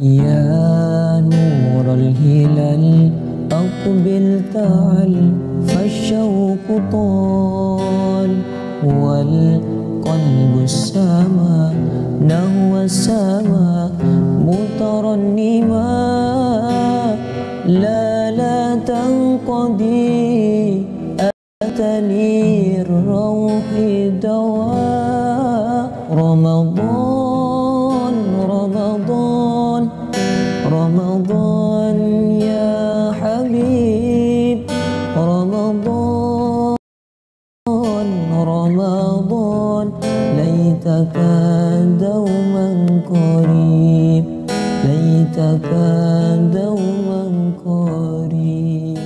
يا نور الهلال أقبل تعال فالشوق طال والقلب السما نحو السماء مترنما لا تنقضي أتى للروح دواء رمضان رمضان رمضان يا حبيب رمضان رمضان ليتك دوما قريب ليتك دوما قريب.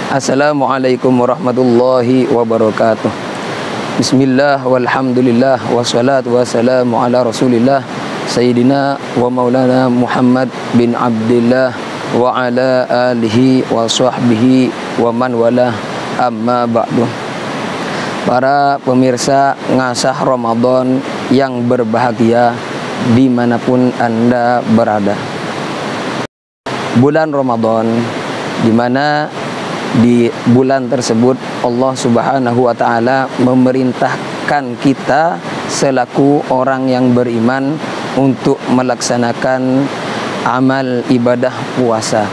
Assalamualaikum warahmatullahi wabarakatuh. Bismillah walhamdulillah wassalatu wassalamu ala rasulillah Sayyidina wa maulana Muhammad bin Abdillah wa ala alihi wa sahbihi wa man wala amma ba'du. Para pemirsa ngasah Ramadan yang berbahagia dimanapun Anda berada. Bulan Ramadan, di mana di bulan tersebut Allah Subhanahu wa Ta'ala memerintahkan kita selaku orang yang beriman untuk melaksanakan amal ibadah puasa.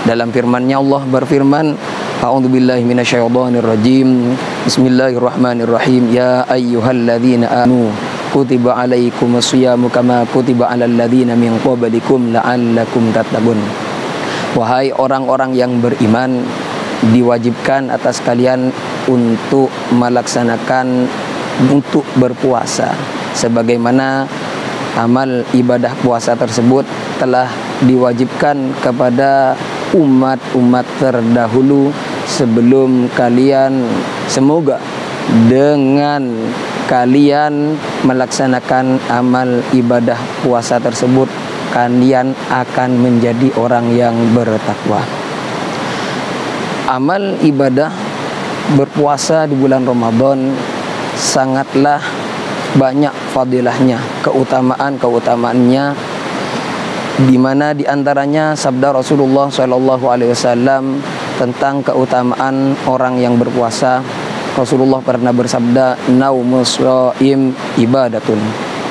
Dalam firman-Nya Allah berfirman, A'udzubillahi minasyaitonirrajim. Bismillahirrahmanirrahim. Ya ayyuhalladzina amanu kutiba alaikumusyamu kama kutiba alal ladzina min qablikum la'allakum tattaqun. Wahai orang-orang yang beriman, diwajibkan atas kalian untuk melaksanakan untuk berpuasa sebagaimana amal ibadah puasa tersebut telah diwajibkan kepada umat-umat terdahulu sebelum kalian. Semoga dengan kalian melaksanakan amal ibadah puasa tersebut kalian akan menjadi orang yang bertakwa. Amal ibadah berpuasa di bulan Ramadan sangatlah banyak fadilahnya, keutamaan-keutamaannya, di mana diantaranya sabda Rasulullah SAW tentang keutamaan orang yang berpuasa. Rasulullah pernah bersabda, naumus shaim ibadatun.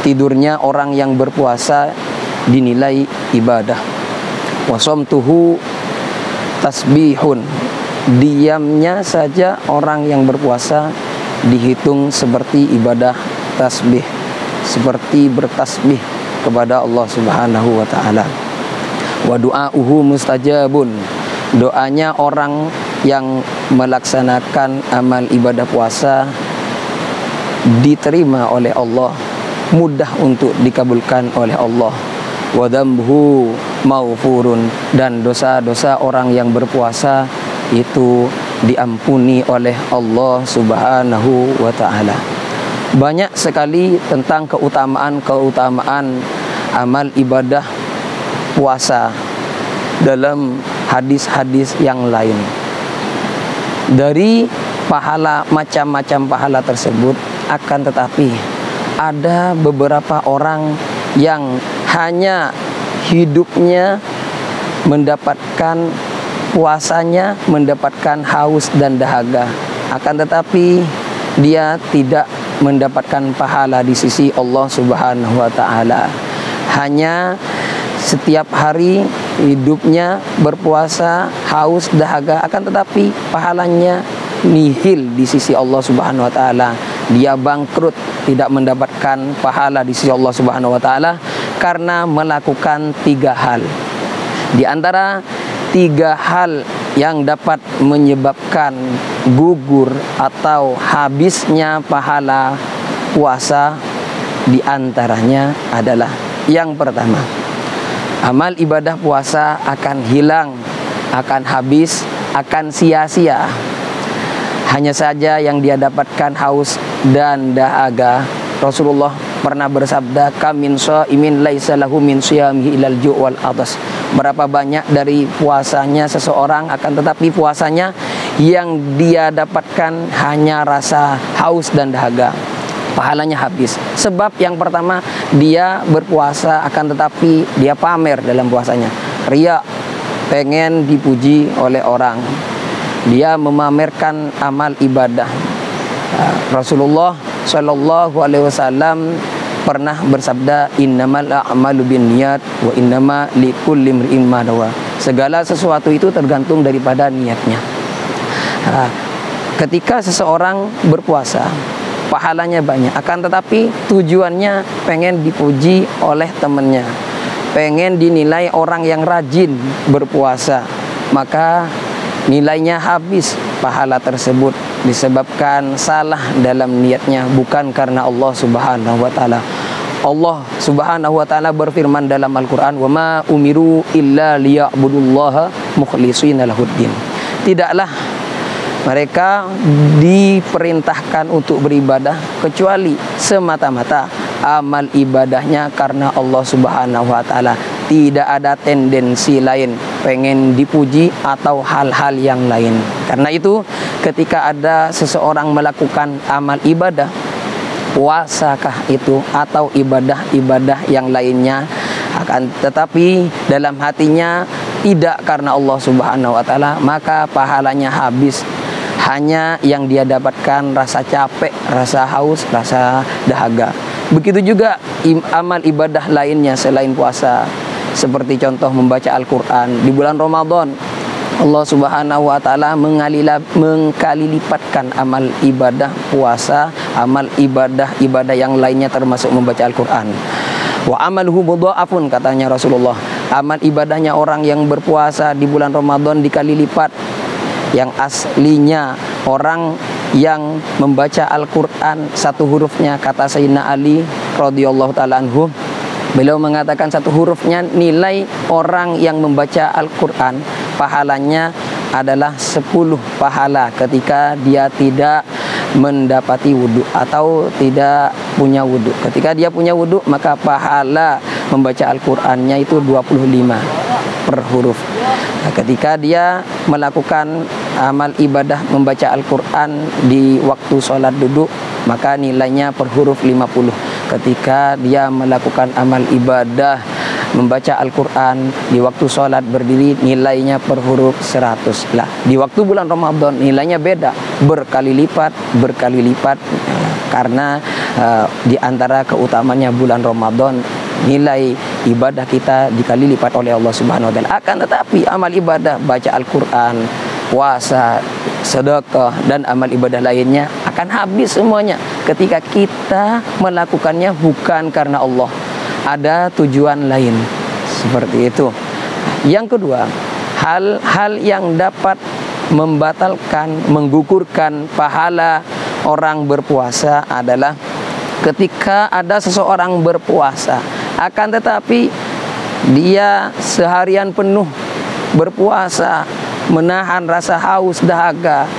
Tidurnya orang yang berpuasa dinilai ibadah. Wasomtuhu tasbihun. Diamnya saja orang yang berpuasa dihitung seperti ibadah tasbih, seperti bertasbih kepada Allah Subhanahu wa Ta'ala. Wa du'auhu mustajabun. Doanya orang yang melaksanakan amal ibadah puasa diterima oleh Allah, mudah untuk dikabulkan oleh Allah. Wa dzambuhu maghfurun. Dan dosa-dosa orang yang berpuasa itu diampuni oleh Allah Subhanahu wa Ta'ala. Banyak sekali tentang keutamaan-keutamaan amal ibadah puasa dalam hadis-hadis yang lain. Dari pahala, macam-macam pahala tersebut, akan tetapi ada beberapa orang yang hanya hidupnya mendapatkan puasanya, mendapatkan haus dan dahaga, akan tetapi dia tidak mendapatkan pahala di sisi Allah Subhanahu wa Ta'ala. Hanya setiap hari hidupnya berpuasa, haus, dahaga, akan tetapi pahalanya nihil di sisi Allah Subhanahu wa Ta'ala. Dia bangkrut, tidak mendapatkan pahala di sisi Allah Subhanahu wa Ta'ala karena melakukan 3 hal. Di antara 3 hal yang dapat menyebabkan gugur atau habisnya pahala puasa, di antaranya adalah yang pertama, amal ibadah puasa akan hilang, akan habis, akan sia-sia. Hanya saja yang dia dapatkan haus dan dahaga. Rasulullah pernah bersabda, kamin shaimin laisa lahu min siyamihi ilal ju' wal atas. Berapa banyak dari puasanya seseorang, akan tetapi puasanya yang dia dapatkan hanya rasa haus dan dahaga. pahalanya habis. Sebab yang pertama, dia berpuasa akan tetapi dia pamer dalam puasanya. Riya, pengen dipuji oleh orang. Dia memamerkan amal ibadah. Rasulullah Shallallahu Alaihi Wasallam pernah bersabda, innamal a'malu binniyat wa innama likulli imri'in ma nawa. Segala sesuatu itu tergantung daripada niatnya. Ketika seseorang berpuasa, pahalanya banyak, akan tetapi tujuannya pengen dipuji oleh temannya, pengen dinilai orang yang rajin berpuasa, maka nilainya habis pahala tersebut disebabkan salah dalam niatnya, bukan karena Allah Subhanahu wa taala. Allah Subhanahu wa taala berfirman dalam Al-Qur'an, "Wa ma umiru illa liya'budullaha mukhlishina lahuddin." Tidaklah mereka diperintahkan untuk beribadah kecuali semata-mata amal ibadahnya karena Allah Subhanahu wa taala. Tidak ada tendensi lain, pengen dipuji atau hal-hal yang lain. Karena itu, ketika ada seseorang melakukan amal ibadah, puasakah itu atau ibadah-ibadah yang lainnya, akan tetapi dalam hatinya tidak karena Allah Subhanahu wa taala, maka pahalanya habis. Hanya yang dia dapatkan rasa capek, rasa haus, rasa dahaga. Begitu juga amal ibadah lainnya selain puasa. Seperti contoh membaca Al-Quran di bulan Ramadan, Allah Subhanahu wa taala mengkali lipatkan amal ibadah puasa, amal ibadah yang lainnya termasuk membaca Al-Quran. Wa amaluhu mudha'afun, katanya Rasulullah. Amal ibadahnya orang yang berpuasa di bulan Ramadan dikali lipat. Yang aslinya orang yang membaca Al-Quran satu hurufnya, kata Sayyidina Ali radhiyallahu ta'ala anhu, beliau mengatakan satu hurufnya nilai orang yang membaca Al-Quran pahalanya adalah 10 pahala ketika dia tidak mendapati wudhu atau tidak punya wudhu. Ketika dia punya wudhu, maka pahala membaca Al-Qurannya itu 25 per huruf. Nah, ketika dia melakukan amal ibadah membaca Al-Quran di waktu sholat duduk, maka nilainya per huruf 50. Ketika dia melakukan amal ibadah membaca Al-Quran di waktu sholat berdiri, nilainya per huruf 100. Lah, di waktu bulan Ramadan nilainya beda, berkali lipat. Karena di antara keutamanya bulan Ramadan, nilai ibadah kita dikali lipat oleh Allah Subhanahu wa taala. Akan tetapi amal ibadah baca Al-Quran, puasa, sedekah, dan amal ibadah lainnya akan habis semuanya ketika kita melakukannya bukan karena Allah, ada tujuan lain. Seperti itu. Yang kedua, hal-hal yang dapat membatalkan, menggugurkan pahala orang berpuasa adalah ketika ada seseorang berpuasa, akan tetapi dia seharian penuh berpuasa, menahan rasa haus dahaga.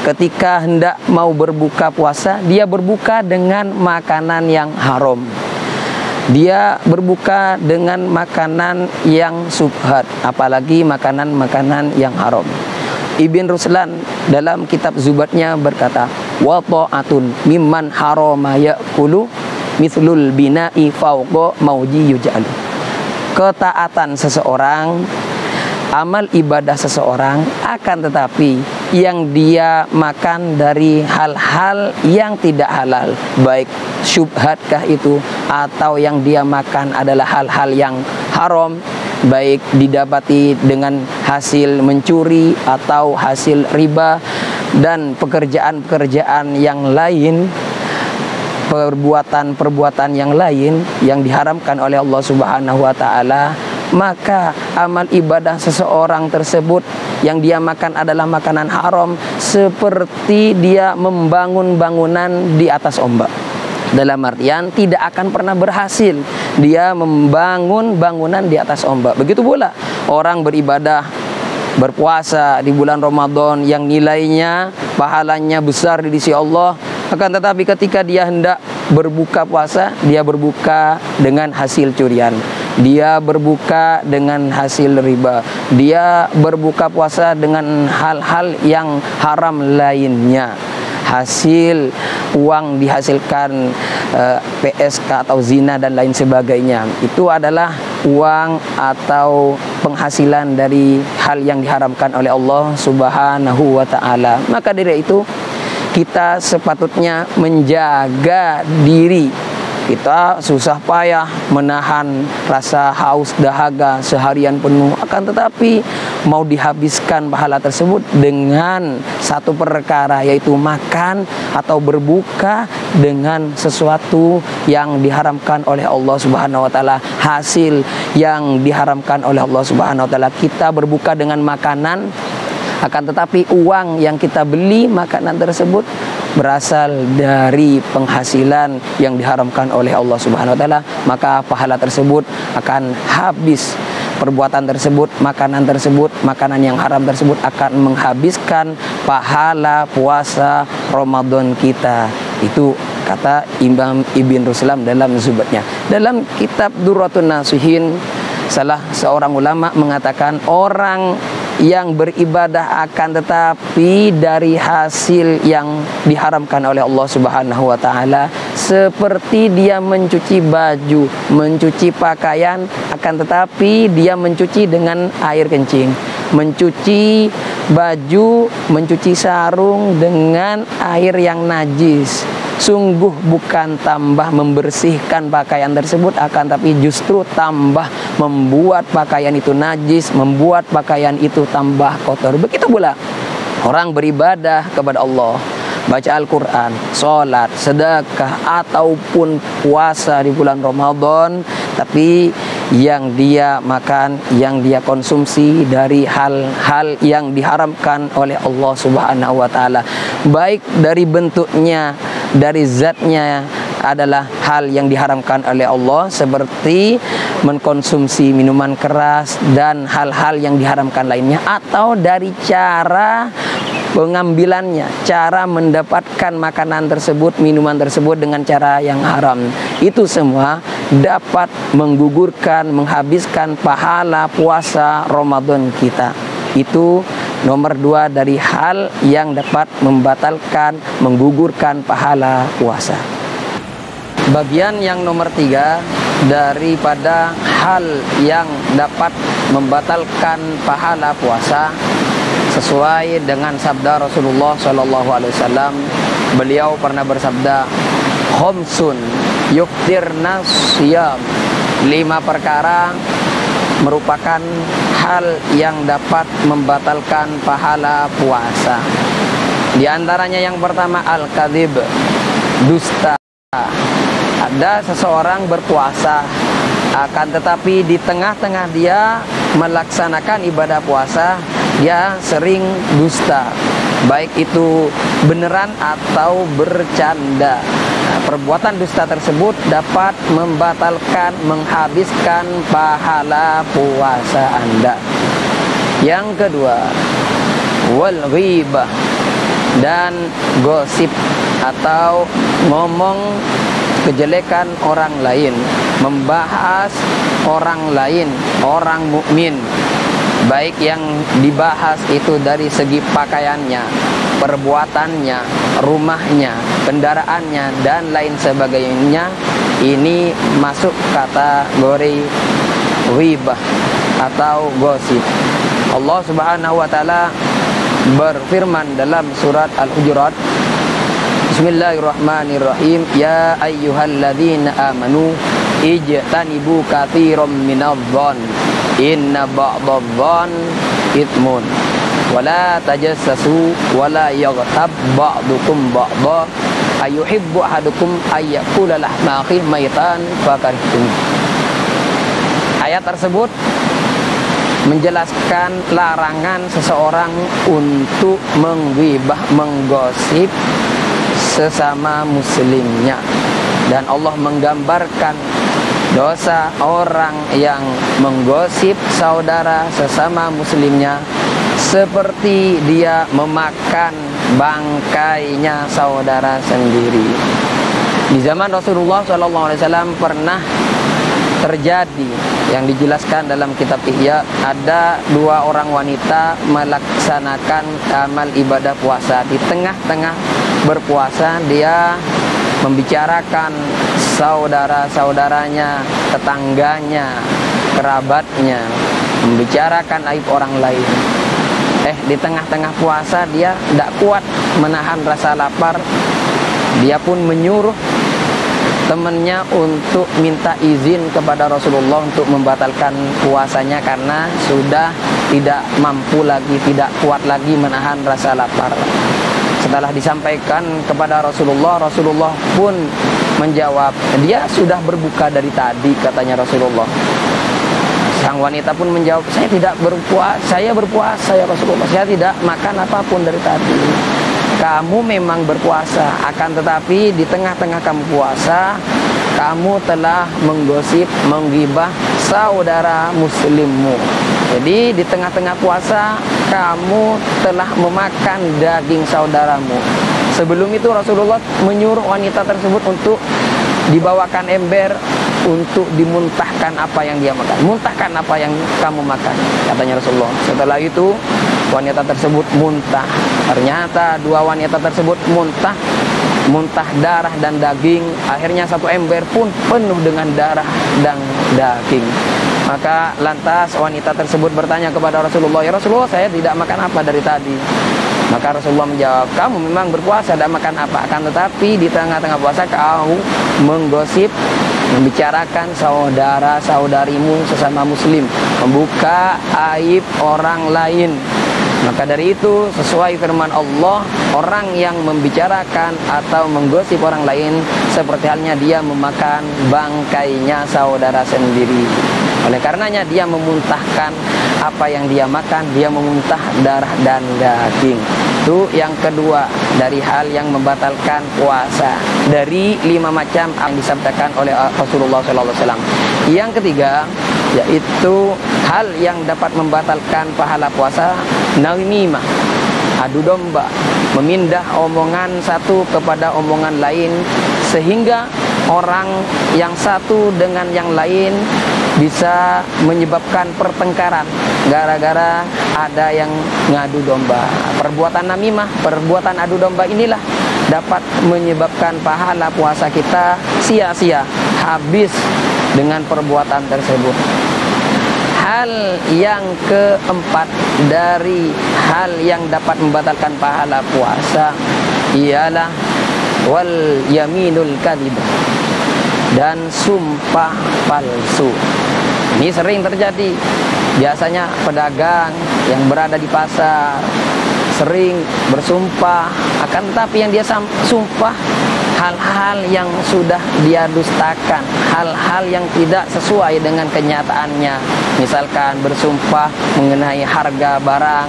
Ketika hendak mau berbuka puasa, dia berbuka dengan makanan yang haram. Dia berbuka dengan makanan yang subhat, apalagi makanan-makanan yang haram. Ibn Ruslan dalam kitab Zubatnya berkata, wa ta'atun mimman harama ya'kulu mithlul bina'i fawqa mauji yuj'alu. Ketaatan seseorang, amal ibadah seseorang, akan tetapi yang dia makan dari hal-hal yang tidak halal, baik syubhatkah itu atau yang dia makan adalah hal-hal yang haram, baik didapati dengan hasil mencuri atau hasil riba dan pekerjaan-pekerjaan yang lain, perbuatan-perbuatan yang lain yang diharamkan oleh Allah Subhanahu wa taala, maka amal ibadah seseorang tersebut yang dia makan adalah makanan haram, seperti dia membangun bangunan di atas ombak. Dalam artian tidak akan pernah berhasil dia membangun bangunan di atas ombak. Begitu pula orang beribadah, berpuasa di bulan Ramadan yang nilainya, pahalanya besar di sisi Allah, akan tetapi ketika dia hendak berbuka puasa, dia berbuka dengan hasil curian, dia berbuka dengan hasil riba, dia berbuka puasa dengan hal-hal yang haram lainnya. hasil uang dihasilkan PSK atau zina dan lain sebagainya, itu adalah uang atau penghasilan dari hal yang diharamkan oleh Allah Subhanahu wa ta'ala. Maka dari itu kita sepatutnya menjaga diri. Kita susah payah menahan rasa haus dahaga seharian penuh, akan tetapi mau dihabiskan pahala tersebut dengan satu perkara, yaitu makan atau berbuka dengan sesuatu yang diharamkan oleh Allah Subhanahu wa ta'ala, hasil yang diharamkan oleh Allah Subhanahu wa ta'ala. Kita berbuka dengan makanan, akan tetapi uang yang kita beli makanan tersebut berasal dari penghasilan yang diharamkan oleh Allah Subhanahu wa ta'ala, maka pahala tersebut akan habis. Perbuatan tersebut, makanan tersebut, makanan yang haram tersebut akan menghabiskan pahala puasa Ramadan kita. Itu kata Imam Ibn Ruslam dalam zubatnya. Dalam kitab Durratun Nasihin, salah seorang ulama mengatakan, orang yang beribadah akan tetapi dari hasil yang diharamkan oleh Allah Subhanahu wa ta'ala, seperti dia mencuci baju, mencuci pakaian, akan tetapi dia mencuci dengan air kencing, mencuci baju, mencuci sarung dengan air yang najis. Sungguh bukan tambah membersihkan pakaian tersebut, akan tapi justru tambah membuat pakaian itu najis, membuat pakaian itu tambah kotor. Begitu pula orang beribadah kepada Allah, baca Al-Quran, sholat, sedekah, ataupun puasa di bulan Ramadan, tapi yang dia makan, yang dia konsumsi dari hal-hal yang diharamkan oleh Allah Subhanahu wa ta'ala, baik dari bentuknya, dari zatnya adalah hal yang diharamkan oleh Allah, seperti mengkonsumsi minuman keras dan hal-hal yang diharamkan lainnya, atau dari cara pengambilannya, cara mendapatkan makanan tersebut, minuman tersebut dengan cara yang haram. Itu semua dapat menggugurkan, menghabiskan pahala puasa Ramadan kita. Itu nomor 2 dari hal yang dapat membatalkan, menggugurkan pahala puasa. Bagian yang nomor 3 daripada hal yang dapat membatalkan pahala puasa, sesuai dengan sabda Rasulullah SAW. Beliau pernah bersabda, "Khamsun yuftirna siyam." 5 perkara merupakan hal yang dapat membatalkan pahala puasa. Di antaranya yang pertama, al-kadzib, dusta. Ada seseorang berpuasa, akan tetapi di tengah-tengah dia melaksanakan ibadah puasa, dia sering dusta, baik itu beneran atau bercanda. Perbuatan dusta tersebut dapat membatalkan, menghabiskan pahala puasa Anda. Yang kedua, wal ghibah, dan gosip atau ngomong kejelekan orang lain, membahas orang lain, orang mukmin, baik yang dibahas itu dari segi pakaiannya, perbuatannya, rumahnya, kendaraannya, dan lain sebagainya. Ini masuk kategori ghibah atau gosip. Allah Subhanahu wa ta'ala berfirman dalam surat Al-Hujurat, Bismillahirrahmanirrahim, ya ayyuhalladzina amanu ijtanibu katsiran minadh-dhon inna ba'dadh-dhon itsmun wala tajassasu wala yaghtab ba'dukum ba'dha ayuhibbu ahadukum ayyakula lahma akhihi maitan fakarihtum. Ayat tersebut menjelaskan larangan seseorang untuk menggibah, menggosip sesama muslimnya, dan Allah menggambarkan dosa orang yang menggosip saudara sesama muslimnya seperti dia memakan bangkainya saudara sendiri. Di zaman Rasulullah SAW pernah terjadi yang dijelaskan dalam kitab Ihya, ada 2 orang wanita melaksanakan amal ibadah puasa. Di tengah-tengah berpuasa dia membicarakan saudara-saudaranya, tetangganya, kerabatnya, membicarakan aib orang lain. Di tengah-tengah puasa dia tidak kuat menahan rasa lapar. Dia pun menyuruh temannya untuk minta izin kepada Rasulullah untuk membatalkan puasanya karena sudah tidak mampu lagi, tidak kuat lagi menahan rasa lapar. Setelah disampaikan kepada Rasulullah, Rasulullah pun menjawab, dia sudah berbuka dari tadi, katanya Rasulullah. Sang wanita pun menjawab, saya tidak berpuasa, saya berpuasa ya Rasulullah, saya tidak makan apapun dari tadi. Kamu memang berpuasa, akan tetapi di tengah-tengah kamu puasa, kamu telah menggosip, menggibah saudara muslimmu. Jadi di tengah-tengah puasa, kamu telah memakan daging saudaramu. Sebelum itu Rasulullah menyuruh wanita tersebut untuk dibawakan ember untuk dimuntahkan apa yang dia makan. Muntahkan apa yang kamu makan, katanya Rasulullah. Setelah itu wanita tersebut muntah. Ternyata dua wanita tersebut muntah darah dan daging. Akhirnya satu ember pun penuh dengan darah dan daging. Maka lantas wanita tersebut bertanya kepada Rasulullah, ya Rasulullah, saya tidak makan apa dari tadi. Maka Rasulullah menjawab, kamu memang berpuasa dan makan apa, akan tetapi di tengah-tengah puasa kamu menggosip, membicarakan saudara-saudarimu sesama muslim, membuka aib orang lain. Maka dari itu sesuai firman Allah, orang yang membicarakan atau menggosip orang lain seperti halnya dia memakan bangkainya saudara sendiri. Oleh karenanya dia memuntahkan apa yang dia makan, dia memuntah darah dan daging. Itu yang kedua dari hal yang membatalkan puasa dari 5 macam yang disabdakan oleh Rasulullah SAW. Yang ketiga yaitu hal yang dapat membatalkan pahala puasa, namimah, adu domba, memindah omongan satu kepada omongan lain sehingga orang yang satu dengan yang lain bisa menyebabkan pertengkaran gara-gara ada yang ngadu domba. Perbuatan namimah, perbuatan adu domba inilah dapat menyebabkan pahala puasa kita sia-sia, habis dengan perbuatan tersebut. Hal yang keempat dari hal yang dapat membatalkan pahala puasa ialah wal yaminul kadzib, dan sumpah palsu. Ini sering terjadi. Biasanya pedagang yang berada di pasar sering bersumpah, akan tetapi yang dia sumpah hal-hal yang sudah dia dustakan, hal-hal yang tidak sesuai dengan kenyataannya. Misalkan bersumpah mengenai harga barang,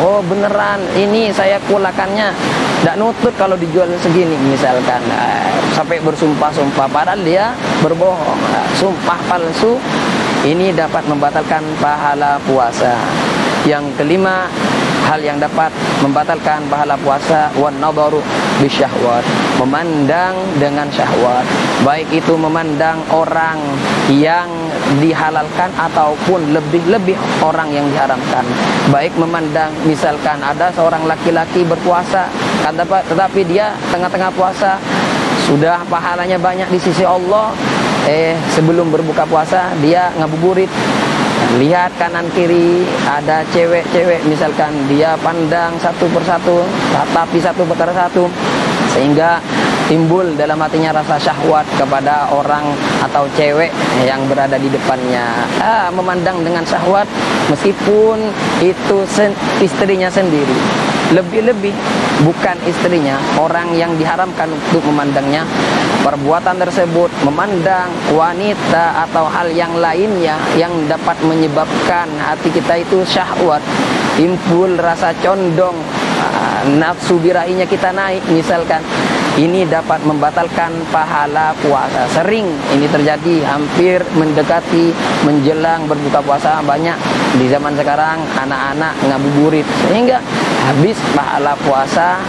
oh beneran ini saya kulakannya tidak nutut kalau dijual segini, misalkan. Sampai bersumpah-sumpah padahal dia berbohong. Sumpah palsu ini dapat membatalkan pahala puasa. Yang kelima, hal yang dapat membatalkan pahala puasa, wan nadharu bisyahwat, memandang dengan syahwat, baik itu memandang orang yang dihalalkan ataupun lebih-lebih orang yang diharamkan. Baik memandang, misalkan ada seorang laki-laki berpuasa tetapi dia tengah-tengah puasa sudah pahalanya banyak di sisi Allah, sebelum berbuka puasa dia ngabuburit, lihat kanan kiri ada cewek-cewek, misalkan dia pandang satu persatu, tatapi satu persatu, sehingga timbul dalam hatinya rasa syahwat kepada orang atau cewek yang berada di depannya. Memandang dengan syahwat meskipun itu istrinya sendiri. Lebih-lebih bukan istrinya, orang yang diharamkan untuk memandangnya. Perbuatan tersebut memandang wanita atau hal yang lainnya yang dapat menyebabkan hati kita itu syahwat, timbul rasa condong, nafsu birahinya kita naik, misalkan. Ini dapat membatalkan pahala puasa. Sering ini terjadi, hampir mendekati menjelang berbuka puasa banyak di zaman sekarang anak-anak ngabuburit, sehingga habis pahala puasa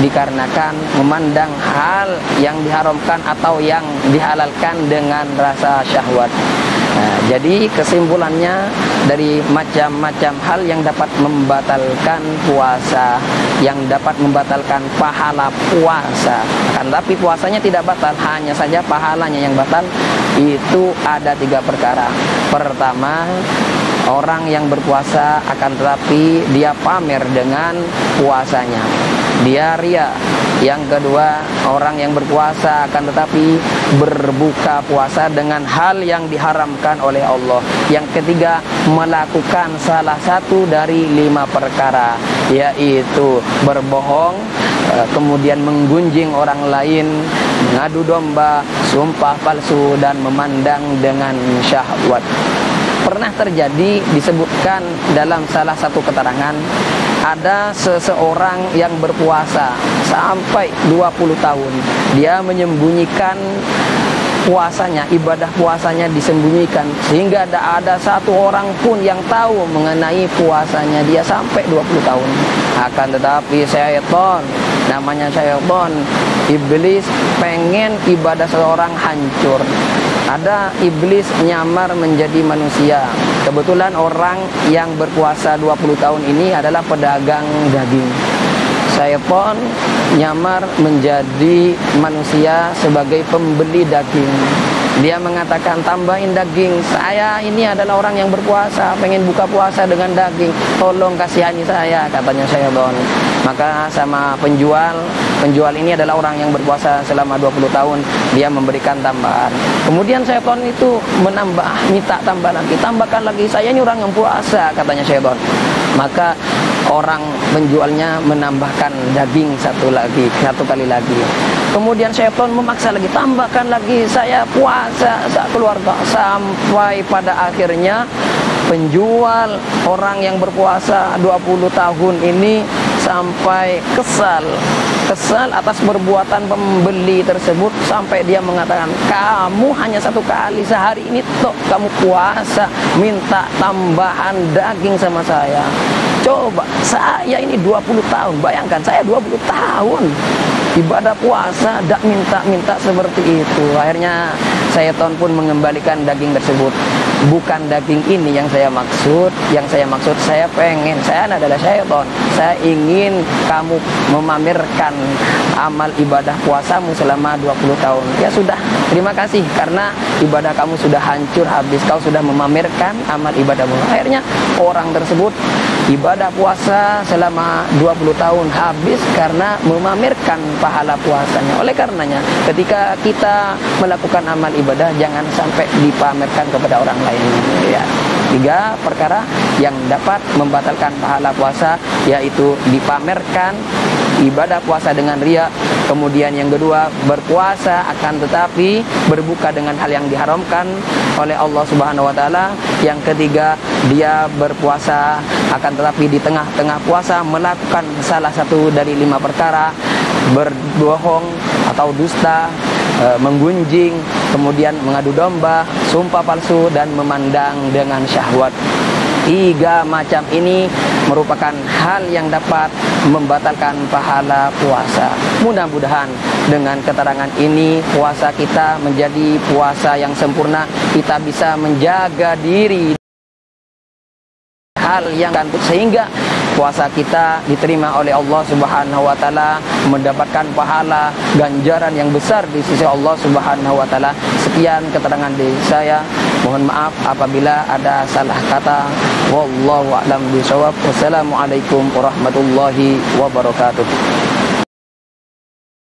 dikarenakan memandang hal yang diharamkan atau yang dihalalkan dengan rasa syahwat. Nah, jadi kesimpulannya dari macam-macam hal yang dapat membatalkan puasa, yang dapat membatalkan pahala puasa. Akan tetapi puasanya tidak batal, hanya saja pahalanya yang batal. Itu ada 3 perkara. Pertama, orang yang berpuasa akan tetapi dia pamer dengan puasanya, dia ria. Yang kedua, orang yang berpuasa akan tetapi berbuka puasa dengan hal yang diharamkan oleh Allah. Yang ketiga, melakukan salah satu dari 5 perkara, yaitu berbohong, kemudian menggunjing orang lain, mengadu domba, sumpah palsu, dan memandang dengan syahwat. Pernah terjadi, disebutkan dalam salah satu keterangan, ada seseorang yang berpuasa sampai 20 tahun. Dia menyembunyikan puasanya, ibadah puasanya disembunyikan, sehingga tidak ada satu orang pun yang tahu mengenai puasanya dia sampai 20 tahun. Akan tetapi syaitan, namanya syaitan, iblis, pengen ibadah seseorang hancur. Ada iblis nyamar menjadi manusia. Kebetulan orang yang berpuasa 20 tahun ini adalah pedagang daging. Syaitan nyamar menjadi manusia sebagai pembeli daging. Dia mengatakan, tambahin daging, saya ini adalah orang yang berpuasa, pengen buka puasa dengan daging, tolong kasihani saya, katanya syaitan. Maka sama penjual ini adalah orang yang berpuasa selama 20 tahun, dia memberikan tambahan. Kemudian syaitan itu menambah, minta tambah lagi, tambahkan lagi, saya ini orang yang puasa, katanya syaitan. Maka orang penjualnya menambahkan daging satu kali lagi. Kemudian syaitan memaksa lagi, tambahkan lagi, saya puasa, saya keluarga. Sampai pada akhirnya penjual, orang yang berpuasa 20 tahun ini sampai kesal atas perbuatan pembeli tersebut, sampai dia mengatakan, kamu hanya 1 kali sehari ini toh kamu puasa, minta tambahan daging sama saya. Coba, saya ini 20 tahun, bayangkan saya 20 tahun ibadah puasa, tidak minta seperti itu. Akhirnya syaitan pun mengembalikan daging tersebut. Bukan daging ini yang saya maksud. Yang saya maksud, saya adalah syaitan, saya ingin kamu memamerkan amal ibadah puasamu selama 20 tahun. Ya sudah, terima kasih, karena ibadah kamu sudah hancur habis, kau sudah memamerkan amal ibadahmu. Akhirnya orang tersebut ibadah puasa selama 20 tahun habis karena memamerkan pahala puasanya. Oleh karenanya, ketika kita melakukan amal ibadah, jangan sampai dipamerkan kepada orang lain. Ya, 3 perkara yang dapat membatalkan pahala puasa, yaitu dipamerkan ibadah puasa dengan riya. Kemudian yang kedua, berpuasa akan tetapi berbuka dengan hal yang diharamkan oleh Allah Subhanahu wa taala. Yang ketiga, dia berpuasa akan tetapi di tengah-tengah puasa melakukan salah satu dari 5 perkara, berbohong atau dusta, menggunjing, kemudian mengadu domba, sumpah palsu, dan memandang dengan syahwat. 3 macam ini merupakan hal yang dapat membatalkan pahala puasa. Mudah-mudahan dengan keterangan ini puasa kita menjadi puasa yang sempurna. Kita bisa menjaga diri hal yang sehingga puasa kita diterima oleh Allah Subhanahu wa taala, mendapatkan pahala ganjaran yang besar di sisi Allah Subhanahu wa taala. Sekian keterangan dari saya. Mohon maaf apabila ada salah kata. Wallahu a'lam bishawab. Wassalamualaikum warahmatullahi wabarakatuh.